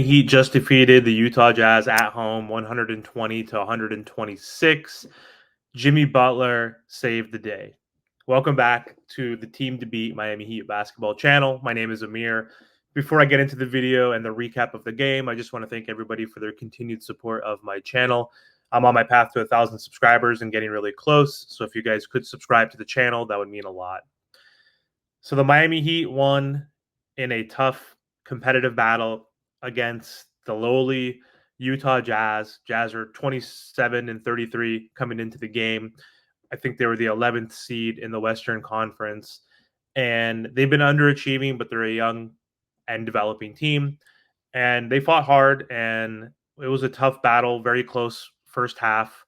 Miami Heat just defeated the Utah Jazz at home 120 to 126. Jimmy Butler saved the day. Welcome back to the Team to Beat Miami Heat basketball channel. My name is Amir. Before I get into the video and the recap of the game, I just want to thank everybody for their continued support of my channel. I'm on my path to 1,000 subscribers and getting really close. So if you guys could subscribe to the channel, that would mean a lot. So the Miami Heat won in a tough competitive battle against the lowly Utah Jazz. Jazz are 27-33 coming into the game. I think they were the 11th seed in the Western Conference, and they've been underachieving, but they're a young and developing team. And they fought hard, and it was a tough battle, very close first half.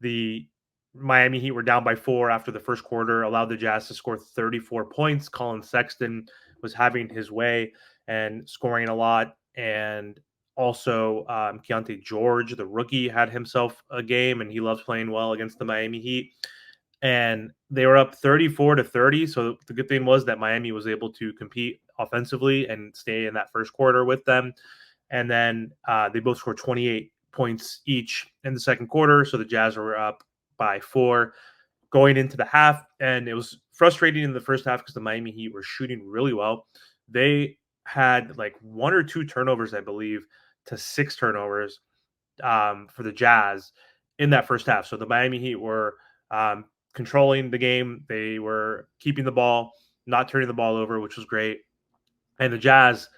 The Miami Heat were down by 4 after the first quarter, allowed the Jazz to score 34 points. Colin Sexton was having his way and scoring a lot. And also, Keontae George, the rookie, had himself a game, and he loves playing well against the Miami Heat. And they were up 34-30. So the good thing was that Miami was able to compete offensively and stay in that first quarter with them. And then they both scored 28 points each in the second quarter. So the Jazz were up by 4 going into the half. And it was frustrating in the first half because the Miami Heat were shooting really well. They had like 1 or 2 turnovers, I believe, to 6 turnovers for the Jazz in that first half. So the Miami Heat were controlling the game. They were keeping the ball, not turning the ball over, which was great. And the Jazz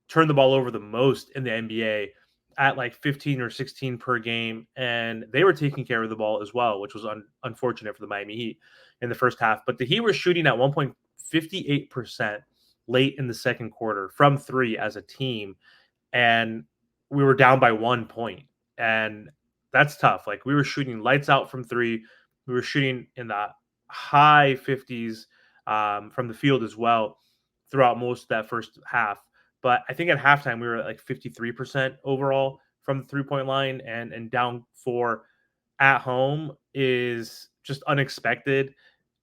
turned the ball over the most in the NBA at like 15 or 16 per game. And they were taking care of the ball as well, which was unfortunate for the Miami Heat in the first half. But the Heat were shooting at 1.58% late in the second quarter from 3 as a team. And we were down by 1 point. And that's tough. Like we were shooting lights out from 3. We were shooting in the high 50s from the field as well throughout most of that first half. But I think at halftime we were at like 53% overall from the 3-point line, and down 4 at home is just unexpected.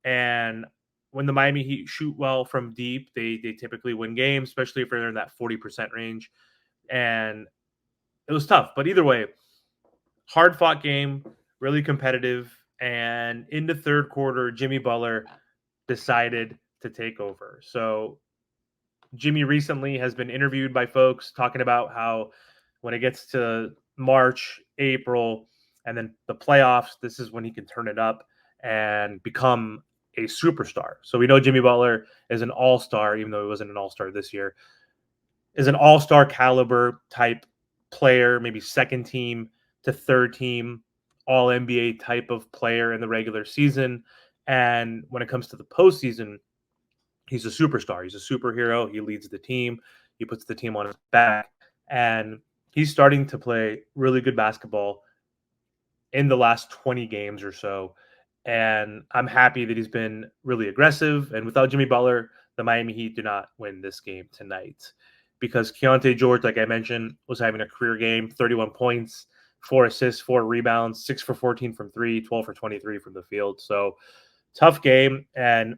And when the Miami Heat shoot well from deep, they typically win games, especially if they're in that 40% range. And it was tough, but either way, hard fought game, really competitive. And in the third quarter, Jimmy Butler decided to take over. So Jimmy recently has been interviewed by folks talking about how when it gets to March, April, and then the playoffs, this is when he can turn it up and become a superstar. So we know Jimmy Butler is an all-star, even though he wasn't an all-star this year, is an all-star caliber type player, maybe second team to third team, all NBA type of player in the regular season. And when it comes to the postseason, he's a superstar. He's a superhero. He leads the team. He puts the team on his back. And he's starting to play really good basketball in the last 20 games or so. And I'm happy that he's been really aggressive. And without Jimmy Butler, the Miami Heat do not win this game tonight because Keontae George, like I mentioned, was having a career game, 31 points, 4 assists, 4 rebounds, 6 for 14 from 3, 12 for 23 from the field. So tough game. And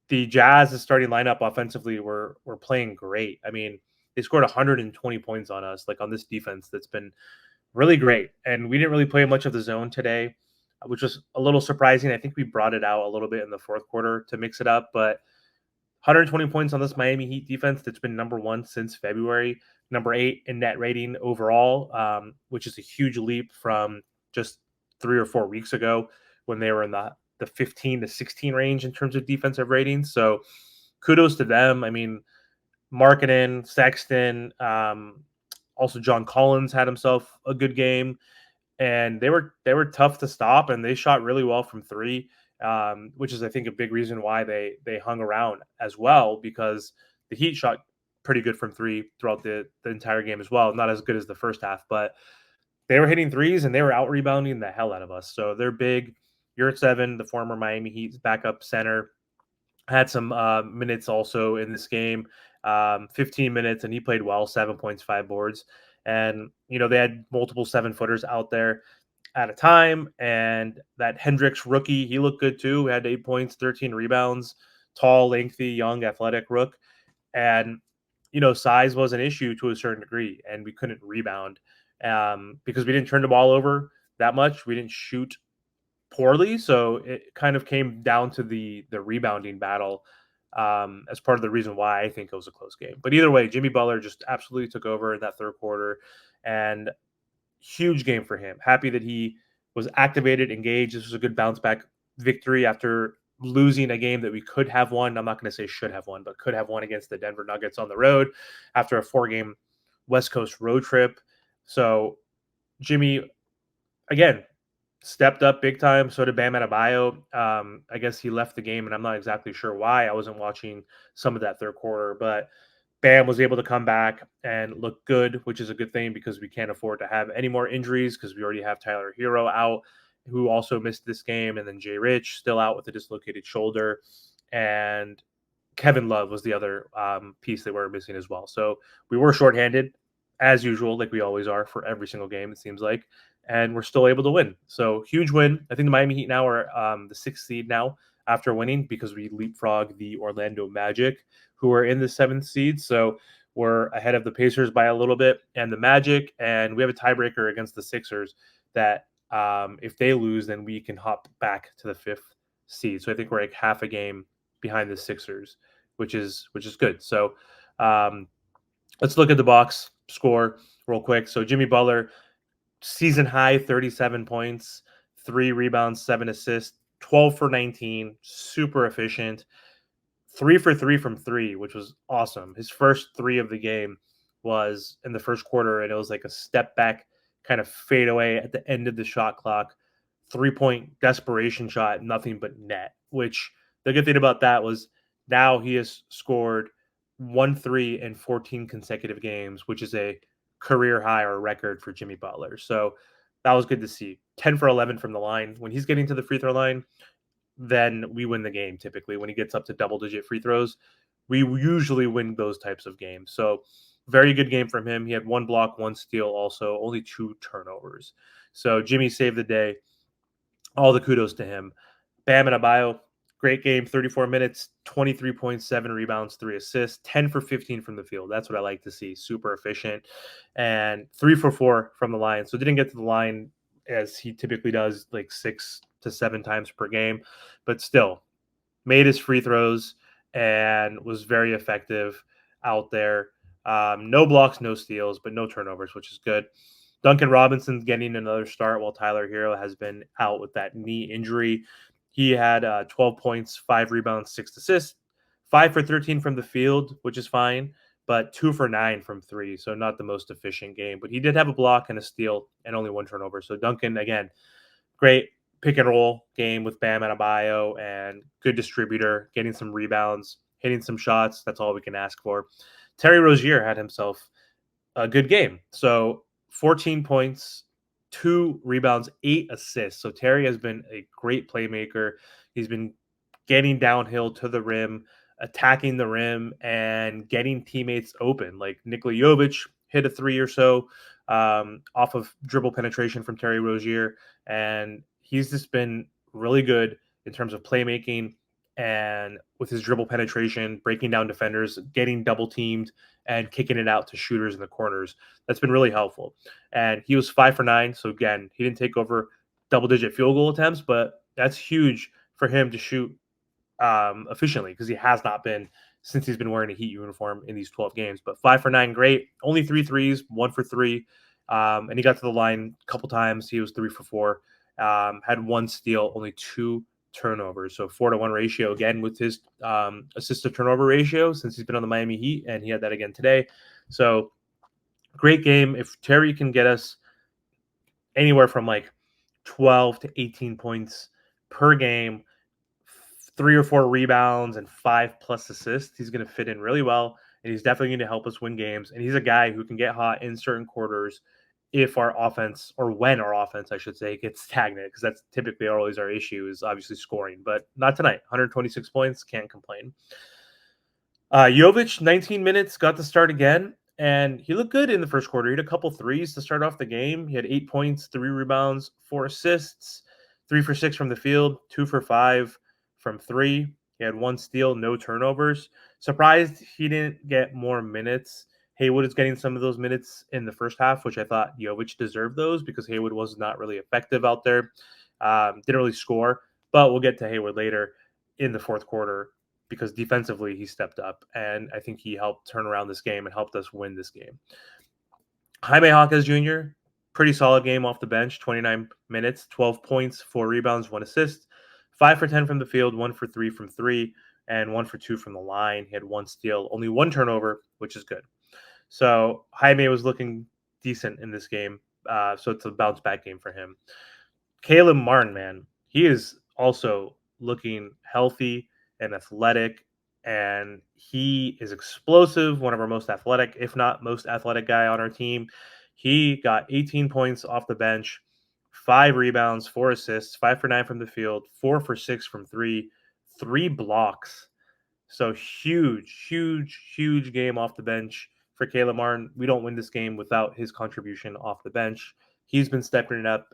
the Jazz's starting lineup offensively were playing great. I mean, they scored 120 points on us, like on this defense that's been really great. And we didn't really play much of the zone today, which was a little surprising. I think we brought it out a little bit in the fourth quarter to mix it up, but 120 points on this Miami Heat defense that's been number 1 since February, number 8 in net rating overall, which is a huge leap from just 3 or 4 weeks ago when they were in the 15 to 16 range in terms of defensive ratings. So kudos to them. I mean, Markkanen, Sexton, also John Collins had himself a good game, and they were tough to stop, and they shot really well from 3, which is I think a big reason why they hung around as well, because the Heat shot pretty good from 3 throughout the entire game as well. Not as good as the first half, but they were hitting threes and they were out rebounding the hell out of us. So they're big. Yurtseven, the former Miami Heat's backup center, had some minutes also in this game, 15 minutes, and he played well, 7 points, 5 boards. And, you know, they had multiple 7-footers out there at a time. And that Hendricks rookie, he looked good too. He had 8 points, 13 rebounds, tall, lengthy, young, athletic rook. And, size was an issue to a certain degree, and we couldn't rebound because we didn't turn the ball over that much. We didn't shoot poorly, so it kind of came down to the rebounding battle as part of the reason why I think it was a close game. But either way, Jimmy Butler just absolutely took over in that third quarter, and huge game for him. Happy that he was activated, engaged. This was a good bounce back victory after losing a game that we could have won. I'm not going to say should have won, but could have won against the Denver Nuggets on the road after a 4-game West Coast road trip. So Jimmy, again, stepped up big time. So did Bam Adebayo. I guess he left the game, and I'm not exactly sure why. I wasn't watching some of that third quarter, but Bam was able to come back and look good, which is a good thing because we can't afford to have any more injuries because we already have Tyler Hero out, who also missed this game, and then Jay Rich still out with a dislocated shoulder, and Kevin Love was the other piece that we were missing as well. So we were shorthanded, as usual, like we always are for every single game, it seems like, and we're still able to win. So huge win. I think the Miami Heat now are the 6th seed now after winning because we leapfrog the Orlando Magic, who are in the 7th seed. So we're ahead of the Pacers by a little bit and the Magic, and we have a tiebreaker against the Sixers that if they lose, then we can hop back to the 5th seed. So I think we're like half a game behind the Sixers, which is good. So um, let's look at the box score real quick. So Jimmy Butler, season high 37 points, 3 rebounds, 7 assists, 12 for 19, super efficient. 3 for 3 from 3, which was awesome. His first 3 of the game was in the first quarter, and it was like a step back kind of fade away at the end of the shot clock. 3-point desperation shot, nothing but net, which the good thing about that was now he has scored 1 3 in 14 consecutive games, which is a career high or record for Jimmy Butler. So that was good to see. 10 for 11 from the line. When he's getting to the free throw line, then we win the game typically. When he gets up to double digit free throws, we usually win those types of games. So very good game from him. He had 1 block, 1 steal, also only 2 turnovers. So Jimmy saved the day. All the kudos to him. Bam Adebayo, great game, 34 minutes, 23.7 rebounds, 3 assists, 10 for 15 from the field. That's what I like to see. Super efficient. And 3 for 4 from the line. So didn't get to the line as he typically does, like 6 to 7 times per game, but still made his free throws and was very effective out there. No blocks, no steals, but no turnovers, which is good. Duncan Robinson's getting another start while Tyler Hero has been out with that knee injury. He had 12 points, 5 rebounds, 6 assists, 5 for 13 from the field, which is fine, but 2 for 9 from 3. So not the most efficient game, but he did have a block and a steal and only 1 turnover. So Duncan, again, great pick and roll game with Bam Adebayo and good distributor, getting some rebounds, hitting some shots. That's all we can ask for. Terry Rozier had himself a good game. So 14 points, 2 rebounds, 8 assists. So Terry has been a great playmaker. He's been getting downhill to the rim, attacking the rim, and getting teammates open. Like Nikola Jovic hit a 3 or so off of dribble penetration from Terry Rozier. And he's just been really good in terms of playmaking and with his dribble penetration, breaking down defenders, getting double teamed, and kicking it out to shooters in the corners. That's been really helpful. And he was 5 for 9. So again, he didn't take over double digit field goal attempts, but that's huge for him to shoot efficiently because he has not been since he's been wearing a Heat uniform in these 12 games. But 5 for 9, great. Only 3 threes, 1 for 3. And he got to the line a couple times. He was 3 for 4. Had 1 steal, only 2 turnovers. So 4-to-1 ratio again with his assist to turnover ratio since he's been on the Miami Heat, and he had that again today. So great game. If Terry can get us anywhere from like 12 to 18 points per game, 3 or 4 rebounds, and 5+ assists, he's going to fit in really well, and he's definitely going to help us win games. And he's a guy who can get hot in certain quarters if our offense, or when our offense, I should say, gets stagnant, because that's typically always our issue, is obviously scoring. But not tonight. 126 points, can't complain. Jovic, 19 minutes, got to start again, and he looked good in the first quarter. He had a couple threes to start off the game. He had 8 points, 3 rebounds, 4 assists, 3 for 6 from the field, 2 for 5 from 3. He had 1 steal, no turnovers. Surprised he didn't get more minutes. Haywood is getting some of those minutes in the first half, which I thought Jovic deserved those because Haywood was not really effective out there. Didn't really score, but we'll get to Haywood later in the fourth quarter because defensively he stepped up, and I think he helped turn around this game and helped us win this game. Jaime Jaquez Jr., pretty solid game off the bench, 29 minutes, 12 points, 4 rebounds, 1 assist, 5 for 10 from the field, 1 for 3 from 3, and 1 for 2 from the line. He had 1 steal, only 1 turnover, which is good. So Jaime was looking decent in this game. So it's a bounce back game for him. Caleb Martin, man, he is also looking healthy and athletic, and he is explosive. One of our most athletic, if not most athletic guy on our team. He got 18 points off the bench, 5 rebounds, 4 assists, 5 for 9 from the field, 4 for 6 from 3, 3 blocks. So huge game off the bench for Caleb Martin. We don't win this game without his contribution off the bench. He's been stepping it up,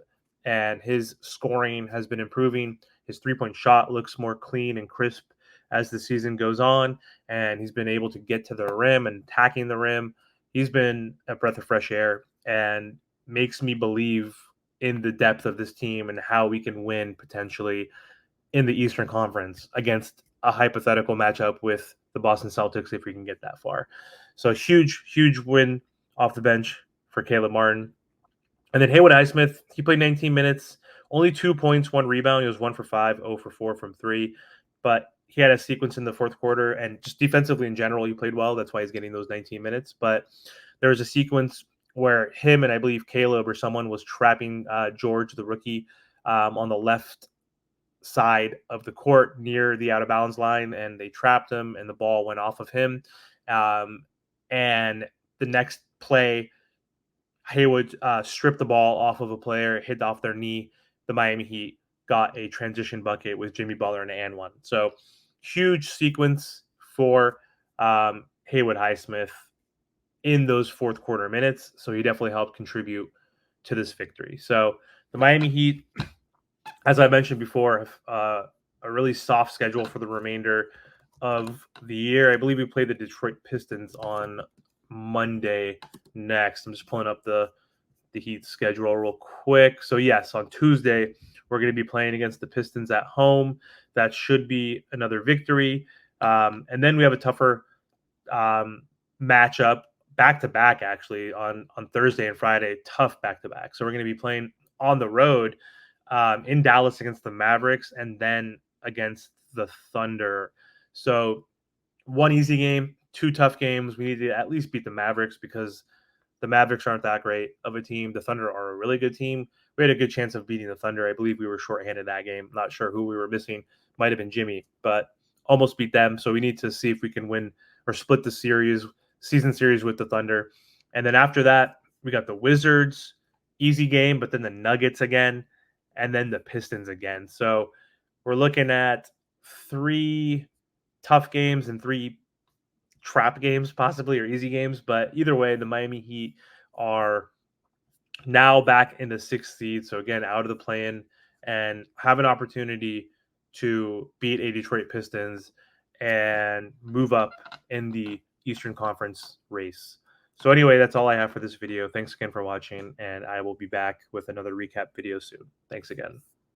and his scoring has been improving. His 3-point shot looks more clean and crisp as the season goes on, and he's been able to get to the rim and attacking the rim. He's been a breath of fresh air and makes me believe in the depth of this team and how we can win potentially in the Eastern Conference against a hypothetical matchup with the Boston Celtics if we can get that far. So huge win off the bench for Caleb Martin. And then Haywood Highsmith, he played 19 minutes, only 2 points, 1 rebound. He was 1 for 5, 0 for 4 from 3. But he had a sequence in the fourth quarter, and just defensively in general, he played well. That's why he's getting those 19 minutes. But there was a sequence where him and I believe Caleb or someone was trapping George, the rookie, on the left side of the court near the out of bounds line, and they trapped him, and the ball went off of him. And the next play, Haywood stripped the ball off of a player, hit off their knee. The Miami Heat got a transition bucket with Jimmy Butler and one. So huge sequence for Haywood Highsmith in those fourth quarter minutes. So he definitely helped contribute to this victory. So the Miami Heat, as I mentioned before, have a really soft schedule for the remainder of the year. I believe we play the Detroit Pistons on Monday next. I'm just pulling up the Heat schedule real quick. So yes, on Tuesday, we're going to be playing against the Pistons at home. That should be another victory. And then we have a tougher matchup back-to-back, actually, on Thursday and Friday. Tough back-to-back. So we're going to be playing on the road in Dallas against the Mavericks and then against the Thunder. So one easy game, 2 tough games. We need to at least beat the Mavericks because the Mavericks aren't that great of a team. The Thunder are a really good team. We had a good chance of beating the Thunder. I believe we were shorthanded that game. Not sure who we were missing. Might have been Jimmy, but almost beat them. So we need to see if we can win or split the season series with the Thunder. And then after that, we got the Wizards, easy game, but then the Nuggets again, and then the Pistons again. So we're looking at 3 tough games and 3 trap games possibly, or easy games. But either way, the Miami Heat are now back in the 6th seed. So again, out of the play-in and have an opportunity to beat a Detroit Pistons and move up in the Eastern Conference race. So anyway, that's all I have for this video. Thanks again for watching, and I will be back with another recap video soon. Thanks again.